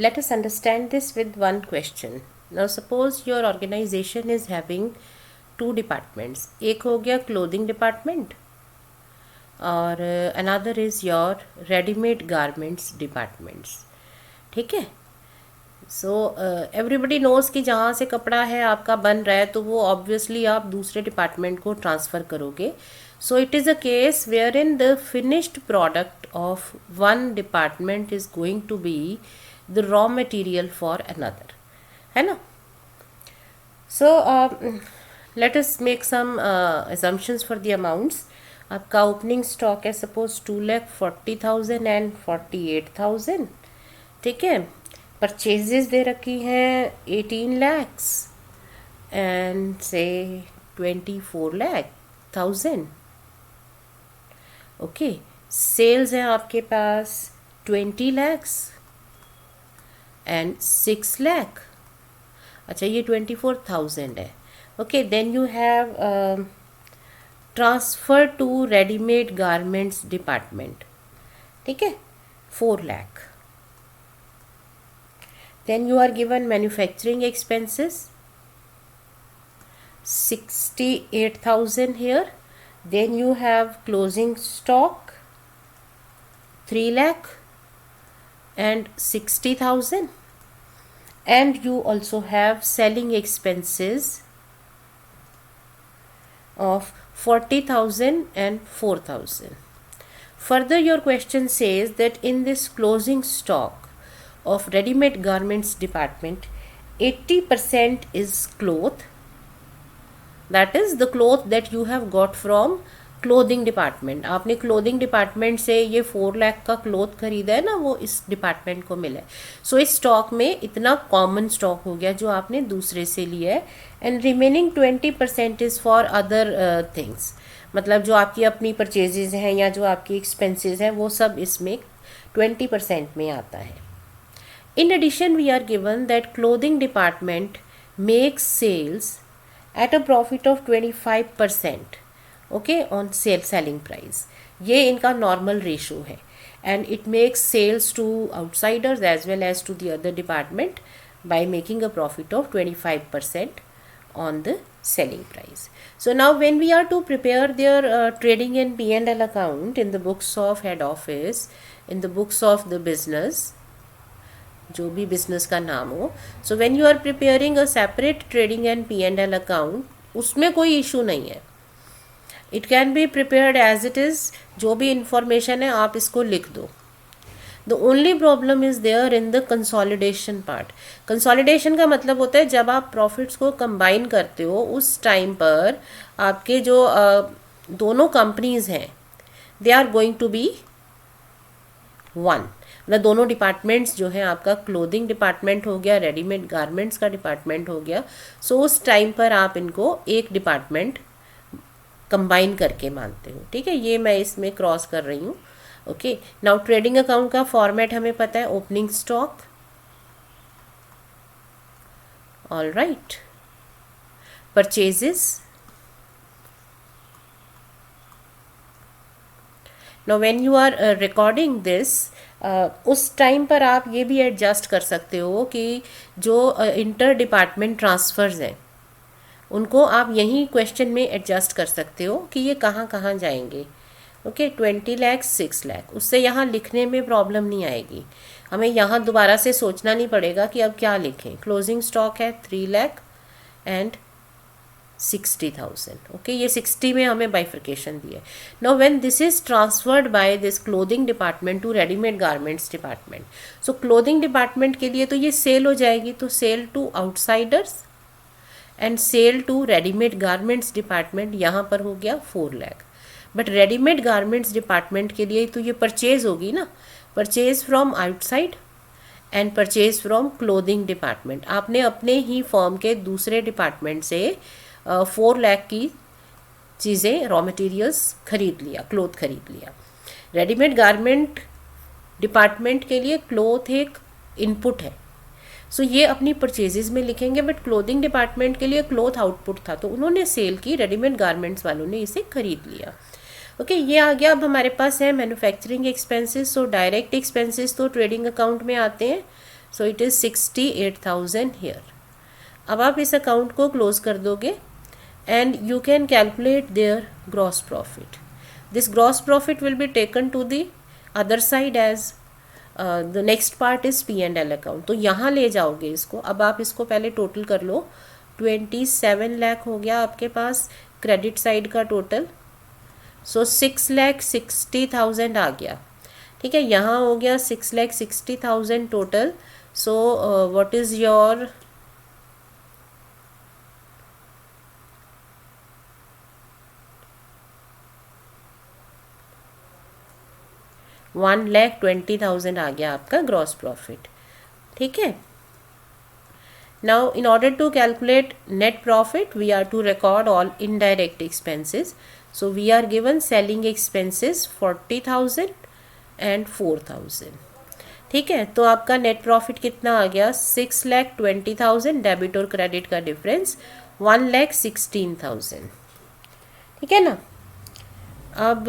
let us understand this with one question. Now suppose your organization is having two departments. एक हो गया clothing department और another is your ready-made garments departments. ठीक है. So everybody nose कि जहाँ से कपड़ा है आपका बन रहा है तो वो ऑब्वियसली आप दूसरे डिपार्टमेंट को ट्रांसफ़र करोगे. So it is a case where in the finished product of one department is going to be the raw material for another, है ना. सो लेट अस मेक सम assumptions फॉर द अमाउंट्स. आपका ओपनिंग स्टॉक है सपोज 2,40,000 एंड 48,000. ठीक है. परचेजेस दे रखी हैं 18 lakhs एंड से 24,00,000. ओके. सेल्स हैं आपके पास 20 lakhs एंड 6 lakh. अच्छा, ये 24,000 है. Okay. Then you have transfer to readymade garments department. ठीक है. 4 lakh. Then you are given manufacturing expenses 68,000 here. Then you have closing stock 3 lakh and 60,000, and you also have selling expenses of 40,000 and 4,000. Further, your question says that in this closing stock of ready-made garments department 80% is cloth, that is the cloth that you have got from clothing department. आपने clothing department से ये 4 lakh का cloth खरीदा है ना, वो इस department को मिला है. So इस stock में इतना common stock हो गया जो आपने दूसरे से लिया है, and remaining 20% is for other things. मतलब जो आपकी अपनी परचेजेज हैं या जो आपकी एक्सपेंसेस हैं वो सब इसमें 20% में आता है. In addition, we are given that clothing department makes sales at a profit of 25%, okay, on selling price. ये इनका normal ratio है, and it makes sales to outsiders as well as to the other department by making a profit of 25% on the selling price. So now when we are to prepare their trading and P&L account in the books of head office, in the books of the business, जो भी business का नाम हो, so when you are preparing a separate trading and P&L account, उसमें कोई issue नहीं है. It can be prepared as it is. जो भी इंफॉर्मेशन है आप इसको लिख दो. The only problem is there in the consolidation part. Consolidation का मतलब होता है जब आप प्रॉफिट्स को कंबाइन करते हो उस टाइम पर आपके जो दोनों कंपनीज हैं they are going to be one. मतलब दोनों डिपार्टमेंट्स जो हैं, आपका क्लोथिंग डिपार्टमेंट हो गया, रेडीमेड गारमेंट्स का डिपार्टमेंट हो गया. सो उस टाइम पर आप इनको एक डिपार्टमेंट कंबाइन करके मानते हो. ठीक है. ये मैं इसमें क्रॉस कर रही हूँ. ओके. नाउ ट्रेडिंग अकाउंट का फॉर्मेट हमें पता है. Opening stock, all right. Purchases. Now when you are recording this, उस टाइम पर आप ये भी एडजस्ट कर सकते हो कि जो इंटर डिपार्टमेंट ट्रांसफ़र्स हैं उनको आप यहीं क्वेश्चन में एडजस्ट कर सकते हो कि ये कहाँ कहाँ जाएंगे. ओके. 20 लाख 6 लाख, उससे यहाँ लिखने में प्रॉब्लम नहीं आएगी. हमें यहाँ दोबारा से सोचना नहीं पड़ेगा कि अब क्या लिखें. क्लोजिंग स्टॉक है 3 लाख एंड 60,000. ओके. ये 60 में हमें बाइफर्केशन दी है. Now when this is transferred by this clothing department to readymade garments department, so clothing department के लिए तो ये सेल हो जाएगी. तो sale to outsiders and sale to readymade garments department यहाँ पर हो गया 4 lakh. But readymade garments department के लिए तो ये परचेज होगी ना. Purchase from outside and purchase from clothing department. आपने अपने ही फर्म के दूसरे डिपार्टमेंट से 4 लाख की चीज़ें, रॉ मटेरियल्स खरीद लिया, क्लोथ खरीद लिया. रेडीमेड गारमेंट डिपार्टमेंट के लिए क्लोथ एक इनपुट है. सो ये अपनी परचेजेस में लिखेंगे. बट क्लोथिंग डिपार्टमेंट के लिए क्लोथ आउटपुट था, तो उन्होंने सेल की, रेडीमेड गारमेंट्स वालों ने इसे खरीद लिया. ओके. ये आ गया. अब हमारे पास है manufacturing expenses. So direct expenses तो ट्रेडिंग अकाउंट में आते हैं. सो इट इज़ 68,000 हियर। अब आप इस अकाउंट को क्लोज कर दोगे and you can calculate their gross profit. This gross profit will be taken to the other side as the next part is P&L account. तो यहाँ ले जाओगे इसको। अब आप इसको पहले टोटल कर लो। 27 लाख हो गया आपके पास क्रेडिट साइड का टोटल। सो 6,60,000 आ गया। ठीक है, यहाँ हो गया 6,60,000 total. So what is your 1,20,000 आ गया आपका ग्रॉस प्रॉफिट। ठीक है, now in order to calculate net profit we are to record all indirect expenses. So we are given selling expenses 40,000 and 4,000। ठीक है, तो आपका नेट प्रॉफिट कितना आ गया 6,20,000, डेबिट और क्रेडिट का डिफरेंस 1,16,000। ठीक है ना। अब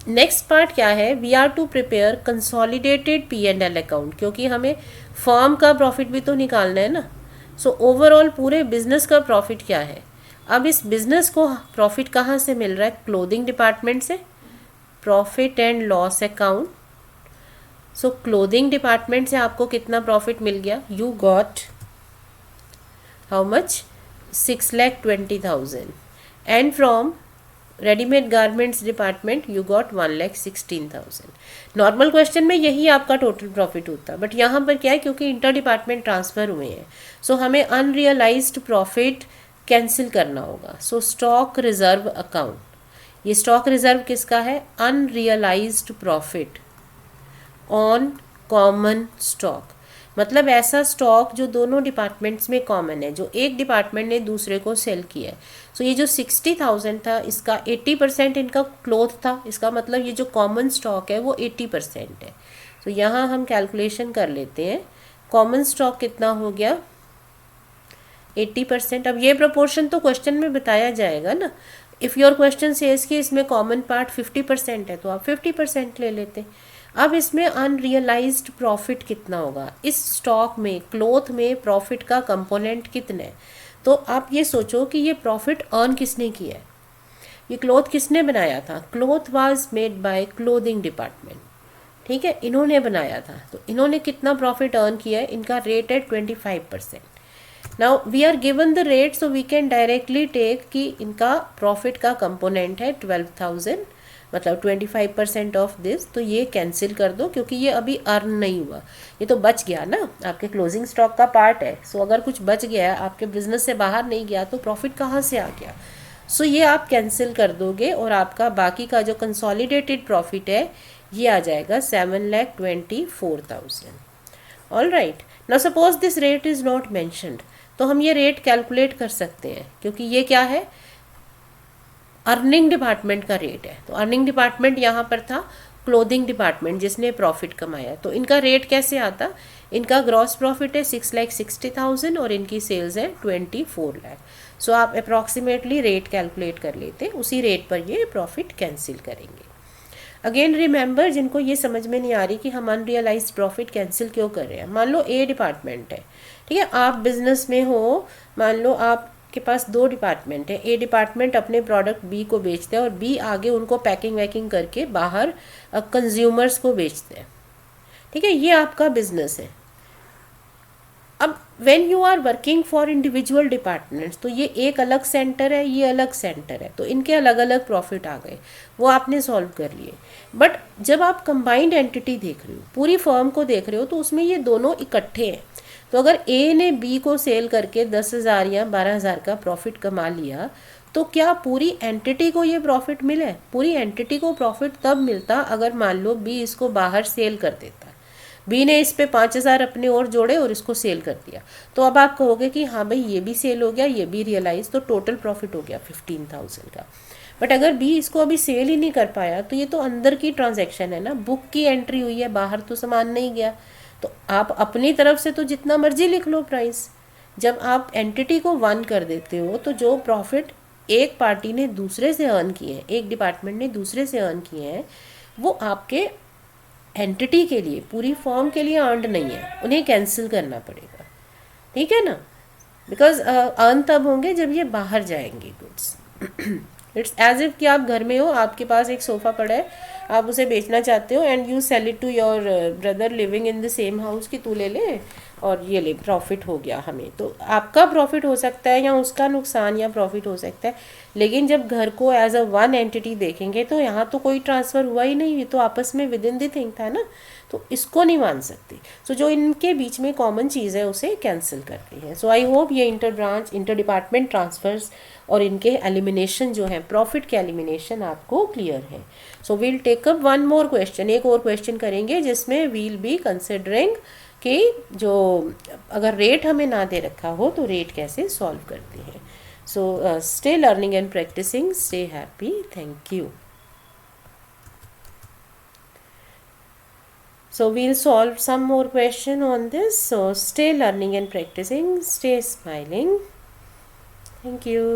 नेक्स्ट पार्ट क्या है, we are to prepare consolidated P&L account, क्योंकि हमें फर्म का प्रॉफिट भी तो निकालना है ना। सो ओवरऑल पूरे बिजनेस का प्रॉफिट क्या है। अब इस बिजनेस को प्रॉफिट कहाँ से मिल रहा है, क्लोथिंग डिपार्टमेंट से, profit and loss account. So clothing department से आपको कितना प्रॉफिट मिल गया, you got how much 6,20,000 and from readymade garments department you got 1,16,000। Normal question में यही आपका टोटल प्रॉफिट होता है, बट यहाँ पर क्या है, क्योंकि इंटर डिपार्टमेंट ट्रांसफ़र हुए हैं, सो हमें अनरियलाइज्ड प्रॉफिट कैंसिल करना होगा। सो स्टॉक रिजर्व अकाउंट, ये स्टॉक रिजर्व किसका है, unrealised profit on common stock. मतलब ऐसा स्टॉक जो दोनों डिपार्टमेंट्स में कॉमन है, जो एक डिपार्टमेंट ने दूसरे को सेल किया है। सो ये जो 60,000 था इसका 80% इनका क्लोथ था, इसका मतलब ये जो कॉमन स्टॉक है वो 80% है। तो यहाँ हम कैलकुलेशन कर लेते हैं, कॉमन स्टॉक कितना हो गया 80%। अब ये प्रोपोर्शन तो क्वेश्चन में बताया जाएगा ना। इफ़ योर क्वेश्चन सेज कि इसमें कॉमन पार्ट 50% है तो आप 50% ले लेते। अब इसमें अनरियलाइज्ड प्रॉफिट कितना होगा, इस स्टॉक में क्लोथ में प्रॉफिट का कंपोनेंट कितने है। तो आप ये सोचो कि ये प्रॉफिट अर्न किसने किया है, ये क्लोथ किसने बनाया था, cloth was made by clothing department. ठीक है, इन्होंने बनाया था, तो इन्होंने कितना प्रॉफिट अर्न किया है, इनका रेट है 25%। Now we are given the rate, so we can directly take कि इनका प्रॉफिट का कंपोनेंट है 12,000, मतलब 25% ऑफ दिस। तो ये कैंसिल कर दो, क्योंकि ये अभी अर्न नहीं हुआ, ये तो बच गया ना, आपके क्लोजिंग स्टॉक का पार्ट है। सो अगर कुछ बच गया, आपके बिजनेस से बाहर नहीं गया, तो प्रॉफिट कहाँ से आ गया। सो ये आप कैंसिल कर दोगे और आपका बाकी का जो कंसोलिडेटेड प्रॉफिट है ये आ जाएगा 7,24,000। All right, now suppose this rate is not mentioned, तो हम ये रेट कैलकुलेट कर सकते हैं, क्योंकि ये क्या है, अर्निंग डिपार्टमेंट का रेट है। तो अर्निंग डिपार्टमेंट यहाँ पर था क्लोथिंग डिपार्टमेंट जिसने प्रॉफिट कमाया, तो इनका रेट कैसे आता, इनका ग्रॉस प्रॉफिट है 6,60,000 और इनकी सेल्स है 24 लाख। सो आप अप्रॉक्सीमेटली रेट कैलकुलेट कर लेते, उसी रेट पर ये प्रॉफिट कैंसिल करेंगे। अगेन रिमेंबर, जिनको ये समझ में नहीं आ रही कि हम अनरियलाइज्ड प्रॉफिट कैंसिल क्यों कर रहे हैं, मान लो ए डिपार्टमेंट है, ठीक है, आप बिजनेस में हो, मान लो आपके पास दो डिपार्टमेंट है, ए डिपार्टमेंट अपने प्रोडक्ट बी को बेचते हैं और बी आगे उनको पैकिंग वैकिंग करके बाहर कंज्यूमर्स को बेचते हैं। ठीक है, ये आपका बिजनेस है। अब when you are working for individual departments, तो ये एक अलग सेंटर है, ये अलग सेंटर है, तो इनके अलग अलग प्रॉफिट आ गए, वो आपने सॉल्व कर लिए। बट जब आप कंबाइंड एंटिटी देख रहे हो, पूरी फर्म को देख रहे हो, तो उसमें ये दोनों इकट्ठे हैं। तो अगर ए ने बी को सेल करके 10,000 या 12,000 का प्रॉफिट कमा लिया, तो क्या पूरी एंटिटी को ये प्रॉफिट मिले, पूरी एंटिटी को प्रॉफिट तब मिलता अगर मान लो बी इसको बाहर सेल कर देता, बी ने इस पे 5,000 अपने और जोड़े और इसको सेल कर दिया, तो अब आप कहोगे कि हाँ भाई ये भी सेल हो गया, ये भी रियलाइज, तो टोटल प्रॉफिट हो गया 15,000 का। बट अगर बी इसको अभी सेल ही नहीं कर पाया, तो ये तो अंदर की ट्रांजैक्शन है ना, बुक की एंट्री हुई है, बाहर तो सामान नहीं गया। तो आप अपनी तरफ से तो जितना मर्जी लिख लो प्राइस, जब आप एंटिटी को वन कर देते हो, तो जो प्रॉफिट एक पार्टी ने दूसरे से अर्न किए हैं, एक डिपार्टमेंट ने दूसरे से अर्न किए हैं, वो आपके एंटिटी के लिए, पूरी फॉर्म के लिए अर्नड नहीं है, उन्हें कैंसिल करना पड़ेगा, ठीक है ना। बिकॉज अर्न तब होंगे जब ये बाहर जाएंगे गुड्स। इट्स एज इफ कि आप घर में हो, आपके पास एक सोफ़ा पड़ा है, आप उसे बेचना चाहते हो and you sell it to your brother living in the same house कि तू ले ले और ये ले, प्रॉफिट हो गया हमें। तो आपका प्रॉफिट हो सकता है या उसका नुकसान या प्रॉफिट हो सकता है, लेकिन जब घर को एज अ वन एंटिटी देखेंगे तो यहाँ तो कोई ट्रांसफ़र हुआ ही नहीं, ये तो आपस में विद इन द थिंग था ना, तो इसको नहीं मान सकते। सो जो इनके बीच में कॉमन चीज़ है उसे कैंसिल करते हैं। सो आई होप ये inter branch, inter department transfers और इनके एलिमिनेशन जो है, प्रॉफिट के एलिमिनेशन आपको क्लियर है। So we'll take up one more question, एक और क्वेश्चन करेंगे जिसमें वील बी कंसिडरिंग कि जो अगर रेट हमें ना दे रखा हो तो रेट कैसे सॉल्व करते हैं। So stay learning and practicing, stay happy, thank you. So we'll solve some more question on this. So stay learning and practicing, stay smiling. Thank you.